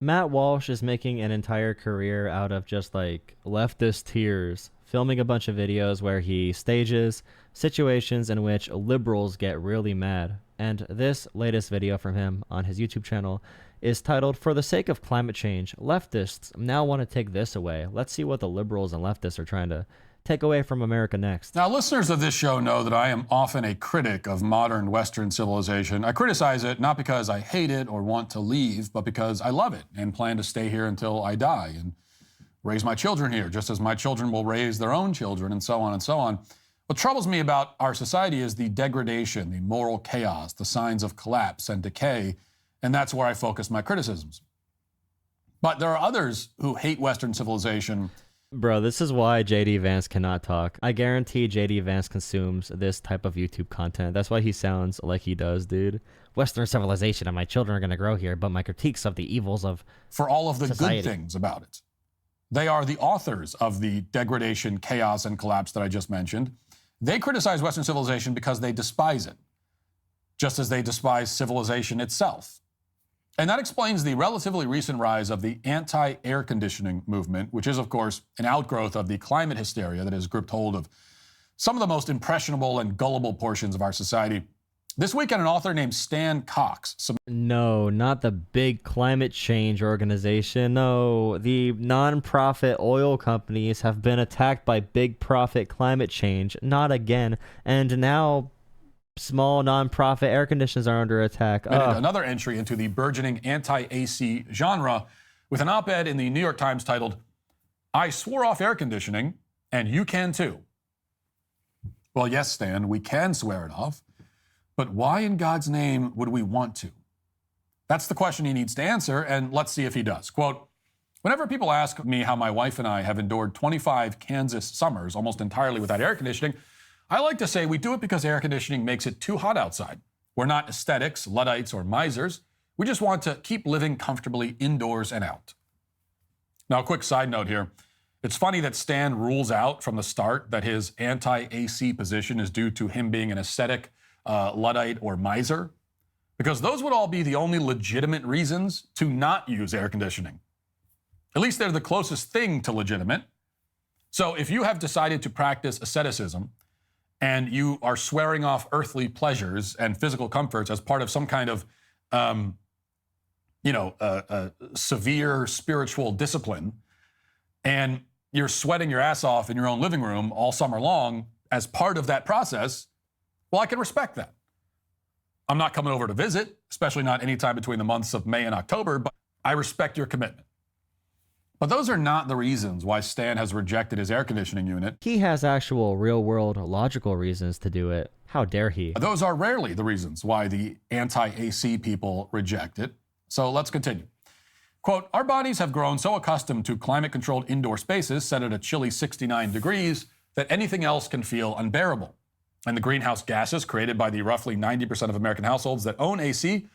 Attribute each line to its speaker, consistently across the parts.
Speaker 1: Matt Walsh is making an entire career out of just like leftist tears, filming a bunch of videos where he stages situations in which liberals get really mad. And this latest video from him on his YouTube channel is titled, "For the Sake of Climate Change, Leftists Now Want to Take This Away." Let's see what the liberals and leftists are trying to take away from America next.
Speaker 2: Now, listeners of this show know that I am often a critic of modern Western civilization. I criticize it not because I hate it or want to leave, but because I love it and plan to stay here until I die and raise my children here, just as my children will raise their own children, and so on and so on. What troubles me about our society is the degradation, the moral chaos, the signs of collapse and decay, and that's where I focus my criticisms. But there are others who hate Western civilization.
Speaker 1: Bro, this is why JD Vance cannot talk. I guarantee JD Vance consumes this type of YouTube content. That's why he sounds like he does, dude. Western civilization and my children are going to grow here, but my critiques of the evils of
Speaker 2: for all of the
Speaker 1: society.
Speaker 2: Good things about it. They are the authors of the degradation, chaos, and collapse that I just mentioned. They criticize Western civilization because they despise it, just as they despise civilization itself. And that explains the relatively recent rise of the anti-air conditioning movement, which is, of course, an outgrowth of the climate hysteria that has gripped hold of some of the most impressionable and gullible portions of our society. This weekend, an author named Stan Cox.
Speaker 1: No, not the big climate change organization. No, the non-profit oil companies have been attacked by big profit climate change. Not again. And now small non-profit air conditioners are under attack.
Speaker 2: Another entry into the burgeoning anti-AC genre with an op-ed in the New York Times titled, "I swore off air conditioning, and you can too." Well, yes, Stan, we can swear it off, but why in God's name would we want to? That's the question he needs to answer, and let's see if he does. Quote, "Whenever people ask me how my wife and I have endured 25 Kansas summers almost entirely without air conditioning, I like to say we do it because air conditioning makes it too hot outside. We're not aesthetics, Luddites, or misers. We just want to keep living comfortably indoors and out." Now, a quick side note here. It's funny that Stan rules out from the start that his anti-AC position is due to him being an aesthetic, Luddite, or miser, because those would all be the only legitimate reasons to not use air conditioning. At least they're the closest thing to legitimate. So if you have decided to practice asceticism, and you are swearing off earthly pleasures and physical comforts as part of some kind of, severe spiritual discipline, and you're sweating your ass off in your own living room all summer long as part of that process, well, I can respect that. I'm not coming over to visit, especially not anytime between the months of May and October, but I respect your commitment. But those are not the reasons why Stan has rejected his air conditioning unit.
Speaker 1: He has actual real-world logical reasons to do it. How dare he?
Speaker 2: Those are rarely the reasons why the anti-AC people reject it. So let's continue. Quote, "Our bodies have grown so accustomed to climate-controlled indoor spaces set at a chilly 69 degrees that anything else can feel unbearable. And the greenhouse gases created by the roughly 90% of American households that own AC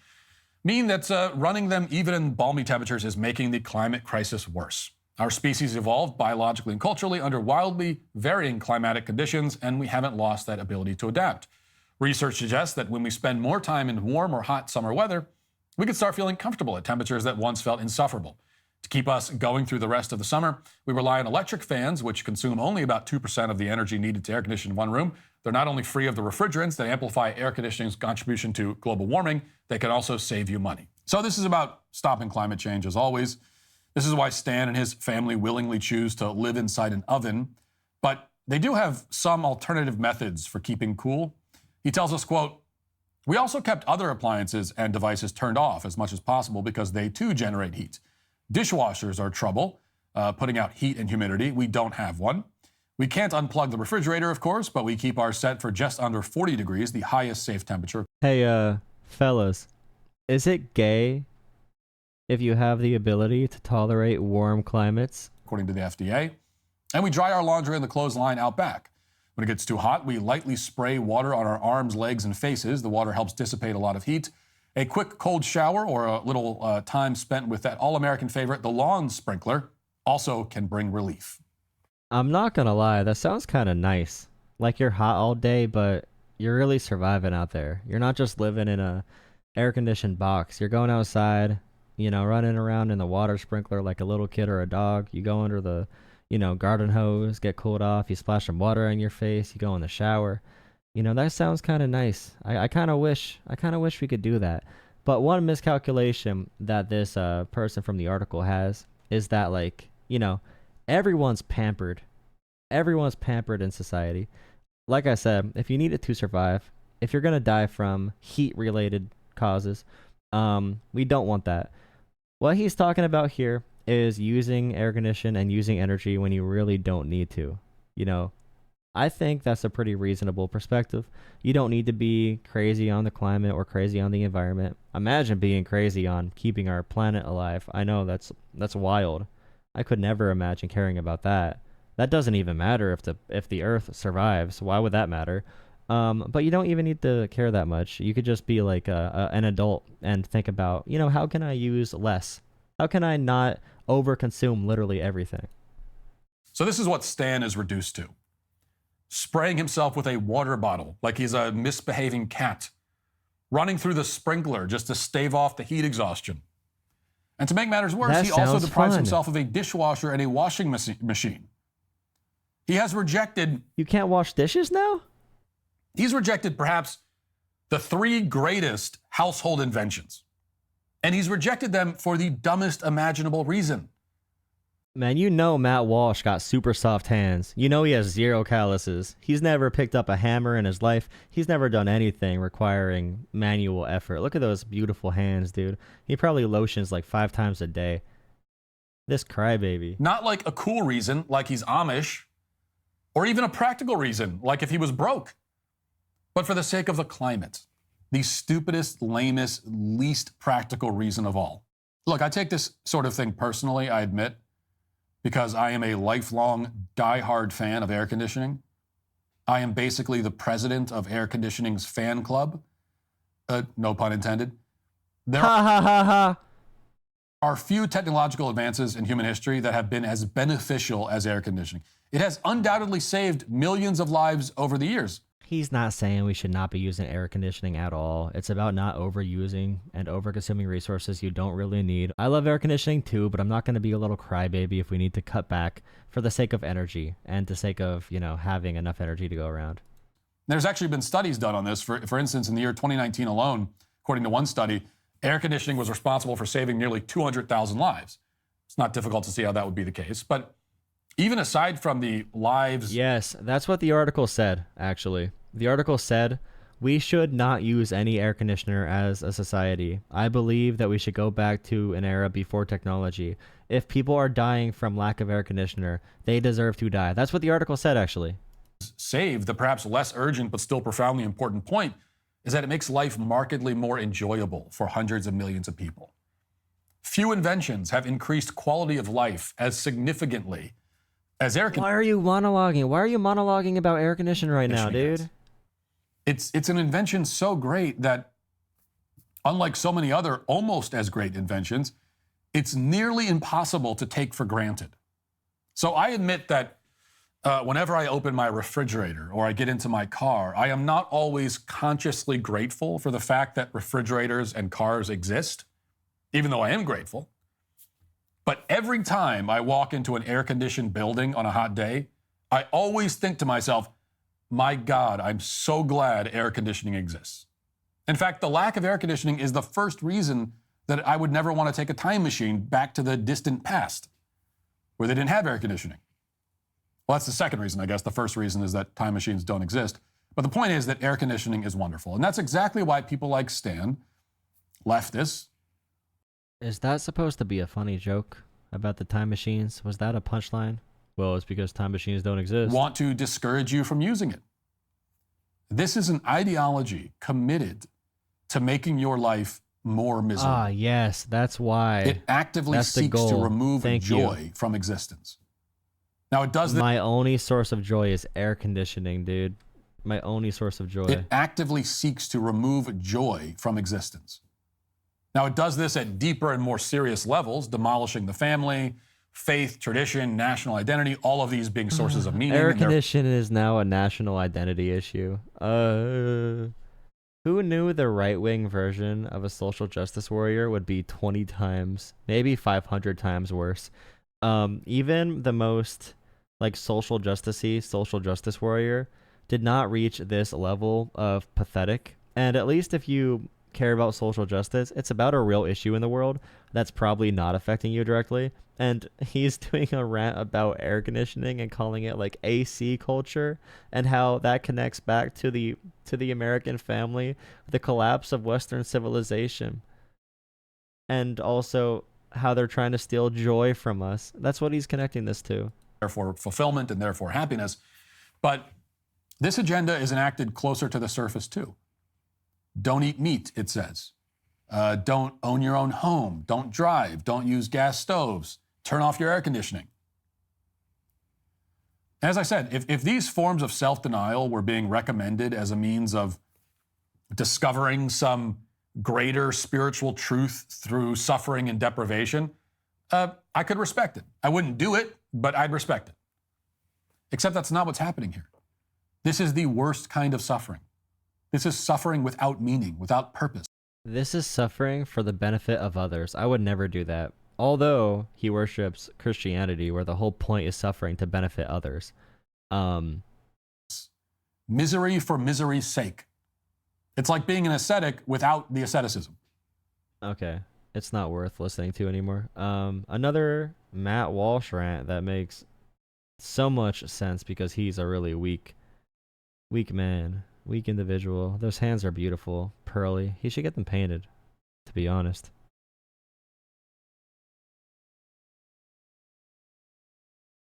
Speaker 2: mean that running them even in balmy temperatures is making the climate crisis worse. Our species evolved biologically and culturally under wildly varying climatic conditions, and we haven't lost that ability to adapt. Research suggests that when we spend more time in warm or hot summer weather, we can start feeling comfortable at temperatures that once felt insufferable. To keep us going through the rest of the summer, we rely on electric fans, which consume only about 2% of the energy needed to air condition one room. They're not only free of the refrigerants that amplify air conditioning's contribution to global warming, they can also save you money." So this is about stopping climate change, as always. This is why Stan and his family willingly choose to live inside an oven. But they do have some alternative methods for keeping cool. He tells us, quote, "We also kept other appliances and devices turned off as much as possible because they too generate heat. Dishwashers are trouble, putting out heat and humidity. We don't have one. We can't unplug the refrigerator, of course, but we keep ours set for just under 40 degrees, the highest safe temperature."
Speaker 1: Hey, fellas, is it gay if you have the ability to tolerate warm climates?
Speaker 2: According to the FDA. "And we dry our laundry in the clothesline out back. When it gets too hot, we lightly spray water on our arms, legs, and faces. The water helps dissipate a lot of heat. A quick cold shower or a little time spent with that all-American favorite, the lawn sprinkler, also can bring relief."
Speaker 1: I'm not gonna lie, that sounds kind of nice. Like you're hot all day, but you're really surviving out there. You're not just living in a air-conditioned box. You're going outside, running around in the water sprinkler like a little kid or a dog. You go under the, garden hose, get cooled off. You splash some water on your face. You go in the shower. That sounds kind of nice. I kind of wish we could do that. But one miscalculation that this person from the article has is that, everyone's pampered. Everyone's pampered in society. Like I said, if you need it to survive, if you're going to die from heat-related causes, we don't want that. What he's talking about here is using air condition and using energy when you really don't need to. I think that's a pretty reasonable perspective. You don't need to be crazy on the climate or crazy on the environment. Imagine being crazy on keeping our planet alive. I know that's wild. I could never imagine caring about that. That doesn't even matter if the Earth survives. Why would that matter? But you don't even need to care that much. You could just be like an adult and think about, how can I use less? How can I not overconsume literally everything?
Speaker 2: So this is what Stan is reduced to. Spraying himself with a water bottle like he's a misbehaving cat. Running through the sprinkler just to stave off the heat exhaustion. And to make matters worse, he also deprives himself of a dishwasher and a washing machine. He has rejected...
Speaker 1: You can't wash dishes now?
Speaker 2: He's rejected perhaps the 3 greatest household inventions. And he's rejected them for the dumbest imaginable reason.
Speaker 1: Man, Matt Walsh got super soft hands. He has 0 calluses. He's never picked up a hammer in his life. He's never done anything requiring manual effort. Look at those beautiful hands, dude. He probably lotions like 5 times a day. This crybaby.
Speaker 2: Not like a cool reason, like he's Amish, or even a practical reason, like if he was broke. But for the sake of the climate, the stupidest, lamest, least practical reason of all. Look, I take this sort of thing personally, I admit, because I am a lifelong, die-hard fan of air conditioning. I am basically the president of air conditioning's fan club. No pun intended. There are few technological advances in human history that have been as beneficial as air conditioning. It has undoubtedly saved millions of lives over the years.
Speaker 1: He's not saying we should not be using air conditioning at all. It's about not overusing and overconsuming resources you don't really need. I love air conditioning too, but I'm not going to be a little crybaby if we need to cut back for the sake of energy and the sake of, having enough energy to go around.
Speaker 2: There's actually been studies done on this. For instance, in the year 2019 alone, according to one study, air conditioning was responsible for saving nearly 200,000 lives. It's not difficult to see how that would be the case, but even aside from the lives...
Speaker 1: Yes, that's what the article said, actually. The article said, we should not use any air conditioner as a society. I believe that we should go back to an era before technology. If people are dying from lack of air conditioner, they deserve to die. That's what the article said, actually.
Speaker 2: Save the perhaps less urgent but still profoundly important point is that it makes life markedly more enjoyable for hundreds of millions of people. Few inventions have increased quality of life as significantly as air conditioning.
Speaker 1: Why are you monologuing? Why are you monologuing about air conditioning right now, dude?
Speaker 2: It's an invention so great that, unlike so many other almost as great inventions, it's nearly impossible to take for granted. So I admit that whenever I open my refrigerator or I get into my car, I am not always consciously grateful for the fact that refrigerators and cars exist, even though I am grateful. But every time I walk into an air-conditioned building on a hot day, I always think to myself, my God, I'm so glad air conditioning exists. In fact, the lack of air conditioning is the first reason that I would never want to take a time machine back to the distant past, where they didn't have air conditioning. Well, that's the second reason, I guess. The first reason is that time machines don't exist. But the point is that air conditioning is wonderful. And that's exactly why people like Stan, leftists...
Speaker 1: Is that supposed to be a funny joke about the time machines? Was that a punchline? Well, it's because time machines don't exist.
Speaker 2: ...want to discourage you from using it. This is an ideology committed to making your life more miserable.
Speaker 1: Ah, yes, that's why.
Speaker 2: It actively seeks to remove joy from existence. Now, it does this...
Speaker 1: My only source of joy is air conditioning, dude. My only source of joy.
Speaker 2: It actively seeks to remove joy from existence. Now, it does this at deeper and more serious levels, demolishing the family, faith, tradition, national identity, all of these being sources of meaning.
Speaker 1: Air conditioning is now a national identity issue. Who knew the right-wing version of a social justice warrior would be 20 times, maybe 500 times worse? Even the most like social justice warrior did not reach this level of pathetic. And at least if you care about social justice, it's about a real issue in the world that's probably not affecting you directly. And he's doing a rant about air conditioning and calling it like AC culture, and how that connects back to the American family, the collapse of Western civilization, and also how they're trying to steal joy from us. That's what he's connecting this to.
Speaker 2: Therefore fulfillment and therefore happiness. But this agenda is enacted closer to the surface too. Don't eat meat, it says. Don't own your own home. Don't drive. Don't use gas stoves. Turn off your air conditioning. As I said, if these forms of self-denial were being recommended as a means of discovering some greater spiritual truth through suffering and deprivation, I could respect it. I wouldn't do it, but I'd respect it. Except that's not what's happening here. This is the worst kind of suffering. This is suffering without meaning, without purpose.
Speaker 1: This is suffering for the benefit of others. I would never do that. Although he worships Christianity, where the whole point is suffering to benefit others.
Speaker 2: Misery for misery's sake. It's like being an ascetic without the asceticism.
Speaker 1: Okay. It's not worth listening to anymore. Another Matt Walsh rant that makes so much sense because he's a really weak man, weak individual. Those hands are beautiful, pearly. He should get them painted, to be honest.